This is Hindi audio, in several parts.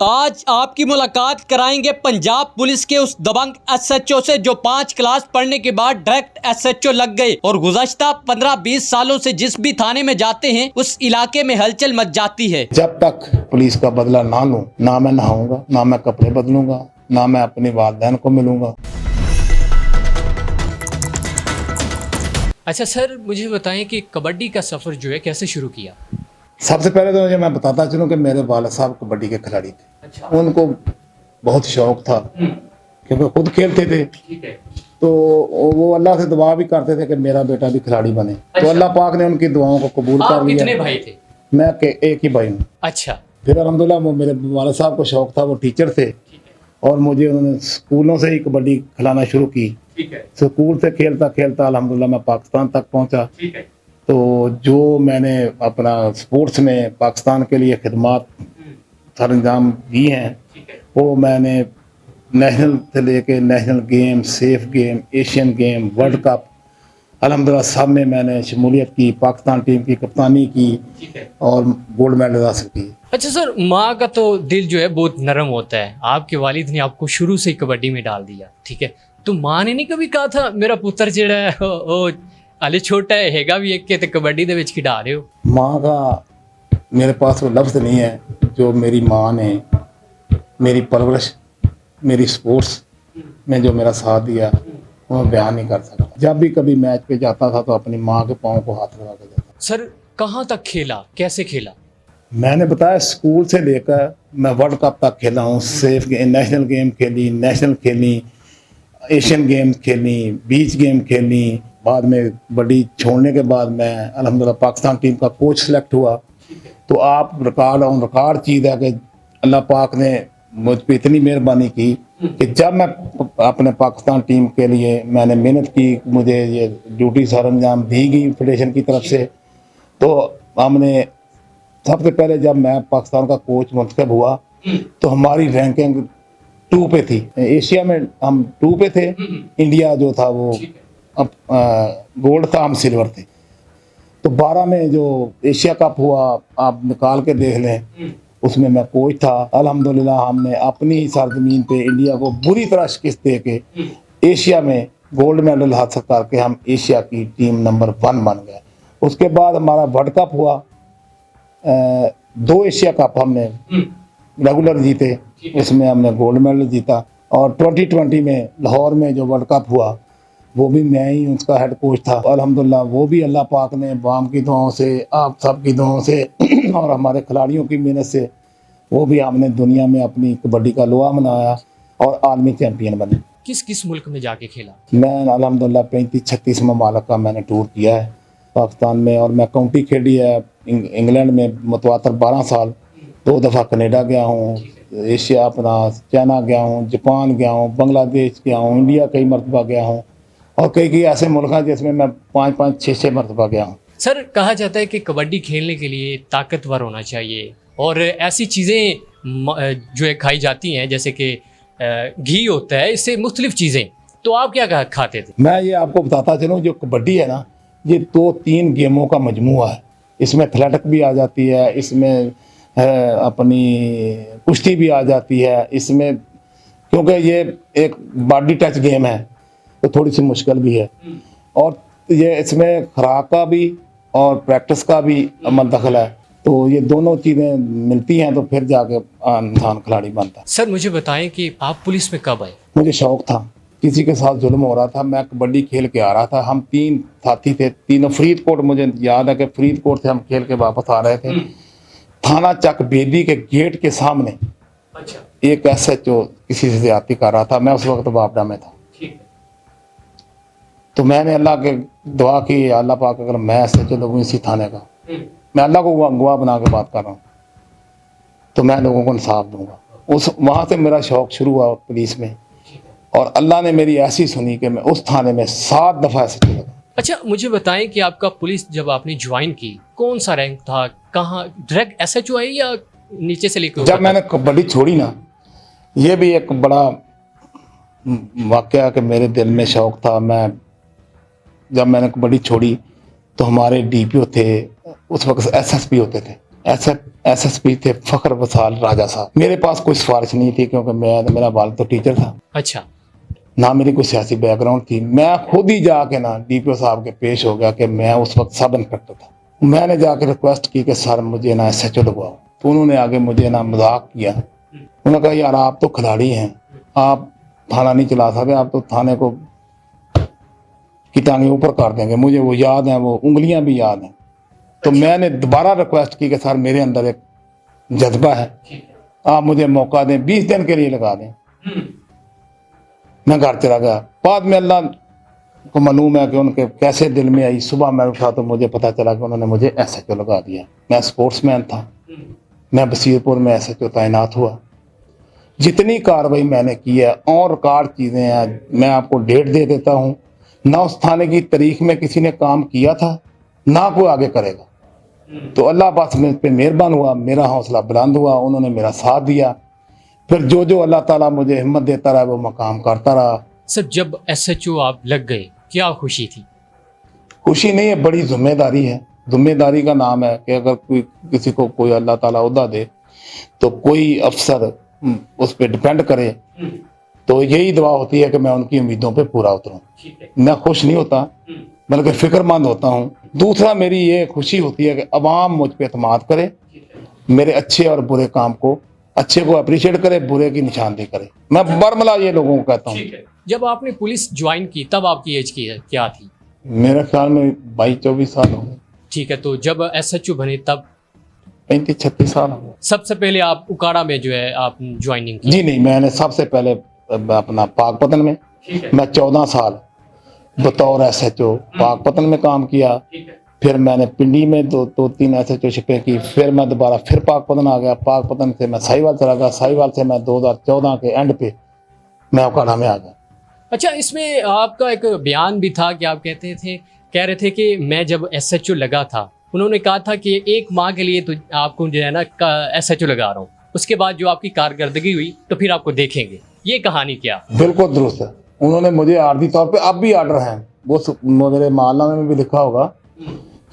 आज आपकी मुलाकात कराएंगे पंजाब पुलिस के उस दबंग एसएचओ से जो 5 क्लास पढ़ने के बाद डायरेक्ट एसएचओ लग गए और गुज़श्ता 15-20 सालों से जिस भी थाने में जाते हैं उस इलाके में हलचल मच जाती है। जब तक पुलिस का बदला ना लूं, ना मैं नहाऊंगा, ना मैं कपड़े बदलूंगा, ना मैं अपने वालिदैन को मिलूंगा। अच्छा सर, मुझे बताएं कि कबड्डी का सफ़र जो है कैसे शुरू किया? सबसे पहले तो मुझे मैं बताता चलूं कि मेरे वालिद साहब कबड्डी के खिलाड़ी थे। अच्छा। उनको बहुत शौक था क्योंकि खुद खेलते थे। ठीक है। तो वो अल्लाह से दुआ भी करते थे कि मेरा बेटा भी खिलाड़ी बने। अच्छा। तो अल्लाह पाक ने उनकी दुआओं को कबूल कर लिया। कितने भाई थे? मैं एक ही भाई हूँ। अच्छा। फिर अल्हम्दुलिल्लाह वो मेरे वालिद साहब को शौक था, वो टीचर थे और मुझे उन्होंने स्कूलों से ही कबड्डी खिलाना शुरू की। ठीक है। स्कूल से खेलता खेलता अल्हम्दुलिल्लाह मैं पाकिस्तान तक पहुँचा। ठीक है। तो जो मैंने अपना स्पोर्ट्स में पाकिस्तान के लिए खिदमात सर अंजाम दी हैं, वो मैंने नेशनल से लेके national game, safe game, Asian game, world cup, अल्हम्दुलिल्लाह सब में मैंने शमूलियत की, पाकिस्तान टीम की कप्तानी की और गोल्ड मेडल हासिल की। अच्छा सर, माँ का तो दिल जो है बहुत नरम होता है। आपके वालिद ने आपको शुरू से ही कबड्डी में डाल दिया, ठीक है, तो माँ ने नहीं कभी कहा था मेरा पुत्र जेड़ा है वो हाले छोटा हैगा भी एक के ते कबड्डी दे विच खिडा रहे हो? माँ का मेरे पास वो लफ्ज़ नहीं है जो मेरी माँ ने मेरी परवरिश, मेरी स्पोर्ट्स में जो मेरा साथ दिया वो मैं बयान नहीं कर सकता। जब भी कभी मैच पे जाता था तो अपनी माँ के पाँव को हाथ लगा के जाता। सर कहाँ तक खेला, कैसे खेला? मैंने बताया स्कूल से लेकर मैं वर्ल्ड कप तक खेला हूँ। सेफ गेम, नेशनल गेम खेली, नेशनल खेली, एशियन गेम खेली, बीच गेम खेली। बाद में कबड्डी छोड़ने के बाद मैं अल्हम्दुलिल्लाह पाकिस्तान टीम का कोच सेलेक्ट हुआ। तो आप रिकॉर्ड ऑन रिकॉर्ड चीज़ है कि अल्लाह पाक ने मुझ पर इतनी मेहरबानी की कि जब मैं अपने पाकिस्तान टीम के लिए मैंने मेहनत की, मुझे ये ड्यूटी सर अंजाम दी गई फेडरेशन की तरफ से, तो हमने सबसे पहले जब मैं पाकिस्तान का कोच मुंतखब हुआ तो हमारी रैंकिंग 2 पे थी। एशिया में हम 2 पे थे, इंडिया जो था वो अब गोल्ड था, हम सिल्वर थे। तो 12 में जो एशिया कप हुआ आप निकाल के देख लें, उसमें मैं कोच था। अल्हम्दुलिल्लाह हमने अपनी सरजमीन पे इंडिया को बुरी तरह शिकस्त दे के एशिया में गोल्ड मेडल हासिल करके हम एशिया की टीम नंबर 1 बन गए। उसके बाद हमारा वर्ल्ड कप हुआ, 2 एशिया कप हमने रेगुलर जीते, उसमें हमने गोल्ड मेडल जीता। और 2020 में लाहौर में जो वर्ल्ड कप हुआ वो भी मैं ही उसका हेड कोच था। अल्हम्दुलिल्लाह वो भी अल्लाह पाक ने बाम की दुआओं से, आप सब की दुआओं से और हमारे खिलाड़ियों की मेहनत से वो भी हमने दुनिया में अपनी कबड्डी का लोहा मनाया और आलमी चैम्पियन बने। किस किस मुल्क में जाके खेला? मैं अल्हम्दुलिल्लाह 35-36 ममालिक का मैंने टूर किया है पाकिस्तान में। और मैं काउंटी खेली है इंग्लैंड में मुतवातर 12 साल, 2 दफ़ा कनेडा गया हूँ, एशिया अपना चाइना गया हूँ, जापान गया हूँ, बांग्लादेश गया हूँ, इंडिया कई मरतबा गया हूँ और कई ऐसे मुल्क हैं जिसमें मैं 5-5, 6-6 मरतबा गया हूँ। सर कहा जाता है कि कबड्डी खेलने के लिए ताकतवर होना चाहिए और ऐसी चीज़ें जो है खाई जाती हैं जैसे कि घी होता है, इससे मुख्तलिफ चीज़ें, तो आप क्या खाते थे? मैं ये आपको बताता चलूँ, जो कबड्डी है ना, ये 2-3 गेमों का मजमूआ है। इसमें एथलेटिक भी आ जाती है, इसमें अपनी कुश्ती भी आ जाती है, इसमें क्योंकि ये एक बॉडी टच गेम है तो थोड़ी सी मुश्किल भी है। और ये इसमें खुराक का भी और प्रैक्टिस का भी दखल है, तो ये दोनों चीज़ें मिलती हैं तो फिर जाके इंसान खिलाड़ी बनता है। सर मुझे बताएं कि आप पुलिस में कब आए? मुझे शौक़ था, किसी के साथ जुल्म हो रहा था, मैं कबड्डी खेल के आ रहा था। हम 3 साथी थे, तीनों फरीदकोट, मुझे याद है कि फरीदकोट से हम खेल के वापस आ रहे थे। थाना चक बेदी के गेट के सामने एक एसएचओ किसी से ज्यादती कर रहा था। मैं उस वक्त बापडा में था। तो मैंने अल्लाह के दुआ की, अल्लाह पाक अगर मैं एसएचओ लोगों इसी थाने का, मैं अल्लाह को गवाह बना के बात कर रहा हूँ, तो मैं लोगों को इंसाफ दूंगा। वहाँ से मेरा शौक़ शुरू हुआ पुलिस में और अल्लाह ने मेरी ऐसी सुनी कि मैं उस थाने में 7 दफ़ा एसएचओ लगा। अच्छा मुझे बताएं कि आपका पुलिस जब आपने ज्वाइन की कौन सा रैंक था, कहाँ डायरेक्ट एसएचओ आई या नीचे से लेकर? जब मैंने कबड्डी छोड़ी ना, ये भी एक बड़ा वाक़या कि मेरे दिल में शौक़ था। जब मैंने कबड्डी छोड़ी तो हमारे डीपीओ थे, उस वक्त एसएसपी होते थे, SSP थे फखर वसाल राजा साहब। मेरे पास कोई सिफारिश नहीं थी क्योंकि मेरा वालिद तो टीचर था, अच्छा। ना मेरी कोई सियासी बैकग्राउंड थी। मैं खुद ही जाके ना DPO साहब के पेश हो गया कि मैं उस वक्त सब इंस्पेक्टर था। मैंने जाके रिक्वेस्ट की कि सर मुझे ना SHO लगवाओ, तो उन्होंने आगे मुझे ना मजाक किया। उन्होंने कहा यार आप तो खिलाड़ी हैं, आप थाना नहीं चला सकते, आप तो थाने को की टांगे ऊपर कर देंगे। मुझे वो याद है, वो उंगलियां भी याद हैं। तो मैंने दोबारा रिक्वेस्ट की कि सर मेरे अंदर एक जज्बा है, आप मुझे मौका दें, 20 दिन के लिए लगा दें। मैं घर चला गया। बाद में अल्लाह को मालूम है कि उनके कैसे दिल में आई। सुबह मैं उठा तो मुझे पता चला कि उन्होंने मुझे SHO लगा दिया। मैं स्पोर्ट्समैन था, मैं बसीरपुर में SHO तैनात हुआ। जितनी कार्रवाई मैंने की है और रिकॉर्ड चीज़ें हैं, मैं आपको डेट दे देता हूँ। ना उस थाने की तारीख में किसी ने काम किया था, ना कोई आगे करेगा। तो अल्लाह पाक मेरे पे मेहरबान हुआ, मेरा हौसला बुलंद हुआ, उन्होंने मेरा साथ दिया। फिर जो अल्लाह ताला मुझे हिम्मत देता रहा वो मकाम करता रहा। सर जब SHO आप लग गए क्या खुशी थी? खुशी नहीं है, बड़ी जिम्मेदारी है। जिम्मेदारी का नाम है कि अगर कोई किसी को कोई अल्लाह ताला ओहदा दे तो कोई अफसर उस पर डिपेंड करे, तो यही दुआ होती है कि मैं उनकी उम्मीदों पे पूरा उतरूं। मैं खुश नहीं होता बल्कि फिक्रमंद होता हूं। दूसरा मेरी ये खुशी होती है कि अवाम मुझ पे एतमाद करे, मेरे अच्छे और बुरे काम को, अच्छे को अप्रिशिएट करे, बुरे की निशानदेही करे। मैं बरमला ये लोगों को कहता हूँ। जब आपने पुलिस ज्वाइन की तब आपकी एज की क्या थी? मेरे ख्याल में 22-24 साल हो गए। ठीक है, तो जब SHO बने तब 35-36 साल हो गए। सबसे पहले आप उकाड़ा में जो है आप ज्वाइनिंग की? जी नहीं, मैंने सबसे पहले अपना पाकपतन में मैं 14 साल बतौर SHO पाकपतन में काम किया। फिर मैंने पिंडी में दो तीन SHO शिपें की। फिर मैं दोबारा फिर पाकपतन आ गया। पाकपतन से मैं साहिवाल चला गया। साहिवाल से मैं 2014 के एंड पे मैं उकाड़ा में आ गया। अच्छा, इसमें आपका एक बयान भी था कि आप कह रहे थे कि मैं जब SHO लगा था, उन्होंने कहा था कि 1 माह के लिए तो आपको जो है ना SHO लगा रहा हूँ, उसके बाद जो आपकी कारकर्दगी हुई तो फिर आपको देखेंगे। ये कहानी क्या? बिल्कुल दुरुस्त है। उन्होंने मुझे आर्जी तौर पे, अब भी आर्डर हैं, वो मेरे मालनामे में भी लिखा होगा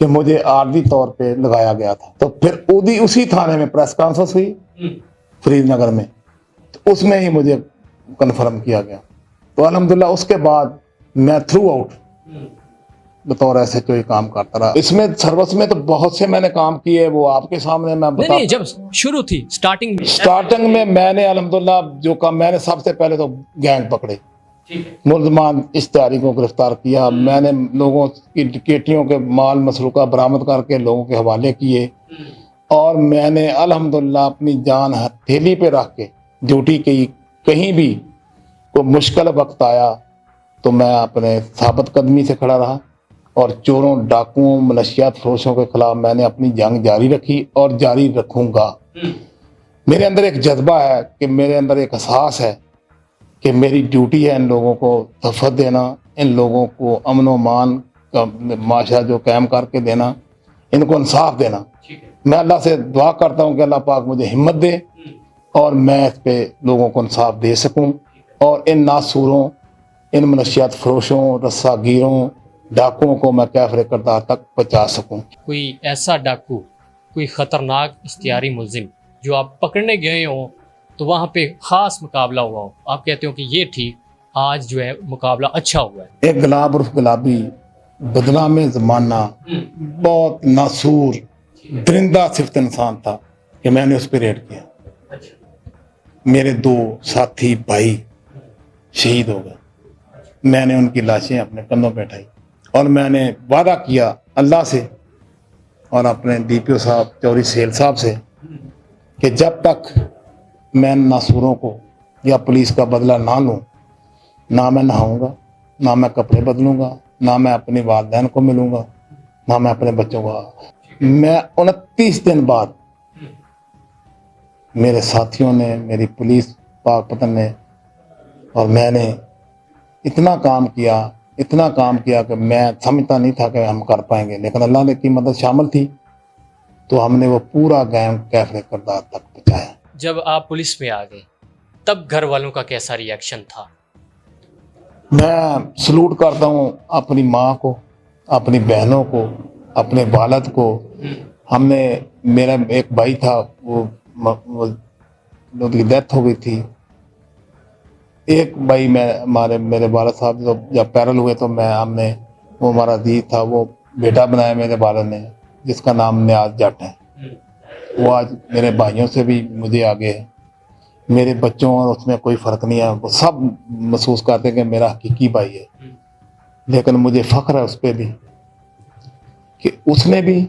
कि मुझे आर्जी तौर पे लगाया गया था। तो फिर उसी थाने में प्रेस कॉन्फ्रेंस हुई फरीदनगर में, तो उसमें ही मुझे कन्फर्म किया गया। तो अल्हम्दुलिल्लाह उसके बाद मैं थ्रू आउट बतौर SHO ही काम करता रहा। इसमें सर्विस में तो बहुत से मैंने काम किए, वो आपके सामने मैं बता। नहीं, जब शुरू थी स्टार्टिंग में मैंने अल्हम्दुलिल्लाह जो काम, मैंने सबसे पहले तो गैंग पकड़े, मुलजमान इश्तिहारी को गिरफ्तार किया। मैंने लोगों की डकैतियों के माल मसरूका बरामद करके लोगों के हवाले किए, और मैंने अल्हम्दुलिल्लाह अपनी जान हथेली पे रख के ड्यूटी की। कहीं भी कोई मुश्किल वक्त आया तो मैं अपने साबित कदमी से खड़ा रहा, और चोरों, डाकुओं, मनशियात फरोशों के खिलाफ मैंने अपनी जंग जारी रखी और जारी रखूंगा। मेरे अंदर एक जज्बा है कि मेरे अंदर एक एहसास है कि मेरी ड्यूटी है इन लोगों को तहफ़्फ़ुज़ देना, इन लोगों को अमन व मान का माशरा जो कायम करके देना, इनको इंसाफ देना। मैं अल्लाह से दुआ करता हूँ कि अल्लाह पाक मुझे हिम्मत दे और मैं इस पे लोगों को इंसाफ दे सकूँ, और इन नासूरों, इन मनशियात फरोशों, रस्सागीरों, डाकुओं को मैं कैफरे किरदार तक पहुँचा सकूँ। कोई ऐसा डाकू, कोई ख़तरनाक इश्तिहारी मुलजिम जो आप पकड़ने गए हो तो वहाँ पे ख़ास मुकाबला हुआ हो, आप कहते हो कि ये ठीक, आज जो है मुकाबला अच्छा हुआ है? एक गुलाब उर्फ गुलाबी, बदनाम ज़माना, बहुत नासूर दरिंदा सिफ्त इंसान था कि मैंने उस पर रेड किया। मेरे 2 साथी भाई शहीद हो गए। मैंने उनकी लाशें अपने कंधों पे उठाई, और मैंने वादा किया अल्लाह से और अपने DPO साहब चौधरी सेल साहब से कि जब तक मैं नासूरों को या पुलिस का बदला ना लूँ, ना मैं नहाऊंगा, ना मैं कपड़े बदलूंगा, ना मैं अपने वालिदैन को मिलूंगा, ना मैं अपने बच्चों को। मैं 29 दिन बाद मेरे साथियों ने, मेरी पुलिस पाकपतन ने और मैंने इतना काम किया कि मैं समझता नहीं था कि हम कर पाएंगे, लेकिन अल्लाह ने की मदद शामिल थी, तो हमने वो पूरा गैंग कैफरे किरदार तक पहुँचाया। जब आप पुलिस में आ गए तब घर वालों का कैसा रिएक्शन था? मैं सलूट करता हूँ अपनी माँ को, अपनी बहनों को, अपने वालिद को। हमने मेरा एक भाई था, वो उसकी डेथ हो गई थी। एक भाई मेरे वाला साहब जब पैरल हुए तो हमने वो हमारा दी था, वो बेटा बनाया मेरे वाले ने, जिसका नाम न्याज जट है। वो आज मेरे भाइयों से भी मुझे आगे है, मेरे बच्चों और उसमें कोई फ़र्क नहीं है। वो सब महसूस करते हैं कि मेरा हकीकी भाई है। लेकिन मुझे फ़ख्र है उस पर भी कि उसने भी,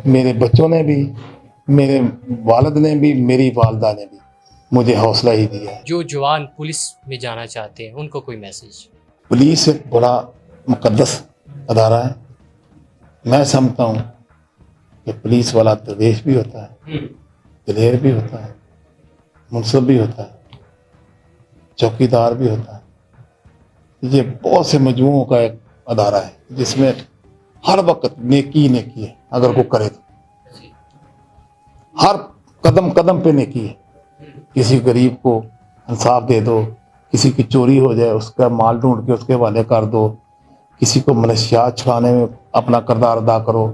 मेरे बच्चों ने भी, मेरे वालिद ने भी, मेरी वालदा ने भी मुझे हौसला ही दिया है। जो जवान पुलिस में जाना चाहते हैं उनको कोई मैसेज? पुलिस एक बड़ा मुकद्दस अदारा है। मैं समझता हूँ कि पुलिस वाला दरवेश भी होता है, दिलेर भी होता है, मुनसिफ भी होता है, चौकीदार भी होता है। ये बहुत से मजमूओं का एक अदारा है जिसमें हर वक्त नेकी ही नेकी है। अगर कोई करे तो हर कदम कदम पे नेकी है। किसी गरीब को इंसाफ दे दो, किसी की चोरी हो जाए उसका माल ढूंढ के उसके हवाले कर दो, किसी को मनशियात छुड़ाने में अपना किरदार अदा करो,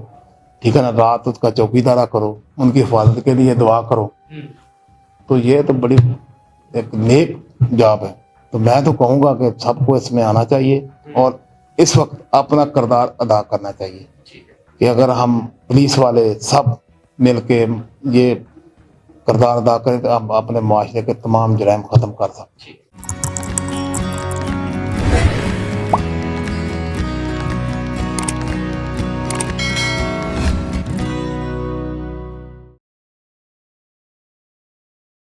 ठीक है ना, रात उसका चौकीदारा करो, उनकी हिफाजत के लिए दुआ करो। तो ये तो बड़ी एक नेक जॉब है। तो मैं तो कहूँगा कि सबको इसमें आना चाहिए और इस वक्त अपना किरदार अदा करना चाहिए कि अगर हम पुलिस वाले सब मिल के ये किरदार अदा करें तो हम अपने माशरे के तमाम जुर्म ख़त्म कर सकते हैं।